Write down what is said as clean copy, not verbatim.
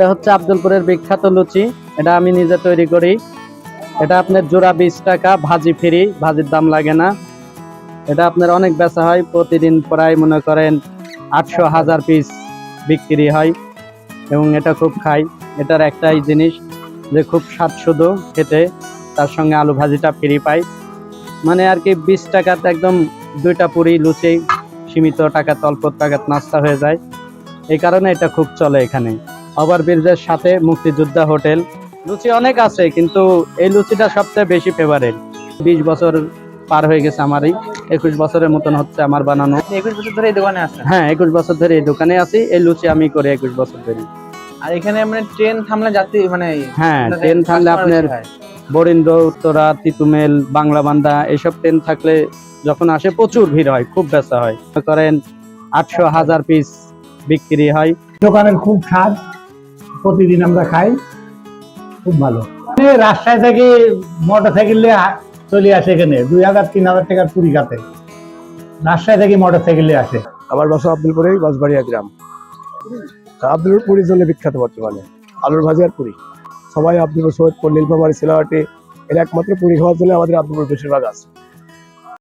এটা হচ্ছে আব্দুলপুরের বিখ্যাত লুচি। এটা আমি নিজে তৈরি করি। এটা আপনার জোড়া 20 টাকা, ভাজি ফ্রি, ভাজির দাম লাগে না। এটা আপনার অনেক বেচা হয়, প্রতিদিন প্রায় মনে করেন 800,000 পিস বিক্রি হয় এবং এটা খুব খাই। এটার একটাই জিনিস যে খুব স্বাদসুদু খেতে, তার সঙ্গে আলু ভাজিটা ফ্রি পাই। মানে আর কি 20 টাকাতে একদম 2টা পুরি লুচি, সীমিত টাকাতে অল্প টাকাতে নাস্তা হয়ে যায়। এই কারণে এটা খুব চলে এখানে। ওভারব্রিজের সাথে মুক্তিযোদ্ধা হোটেল। লুচি অনেক আছে, কিন্তু এই লুচিটা সবচেয়ে বেশি ফেভারিট। 20 বছর পার হয়ে গেছে আমারই, 21 বছরের মতন হচ্ছে আমার বানানো। 21 বছর ধরে এই দোকানে আছেন? হ্যাঁ, 21 বছর ধরে এই দোকানে আছি। এই লুচি আমি করি 21 বছর ধরে। আর এখানে মানে ট্রেন থামলে যাত্রী মানে হ্যাঁ, ট্রেন থামলে আপনার বরিন্দ্র, উত্তরা, তিতুমেল, বাংলাবান্ধা এসব ট্রেন থাকলে যখন আসে প্রচুর ভিড় হয়, খুব বেচা হয়। মনে করেন 800,000 পিস বিক্রি হয়। দোকানের খুব স্বাদ, প্রতিদিন আমরা খাই, খুব ভালো। রাজশাহী থেকে মোটরসাইকেলে চলে আসে এখানে 2,000-3,000 টাকার পুরি খাতে। রাজশাহী থেকে মোটরসাইকেলে আসে। আমার বাসা আব্দুলপুরে, বাঁশবাড়িয়া গ্রাম। আব্দুলপুর পুরীর জন্য বিখ্যাত বর্তমানে, আলুর ভাজি আর পুরি। সবাই আব্দুলপুর, সৈয়দপুর, নীলফামারী, সিলাহাটি এর একমাত্র পুরি খাওয়ার জন্য আমাদের আব্দুলপুর বেশিরভাগ আছে।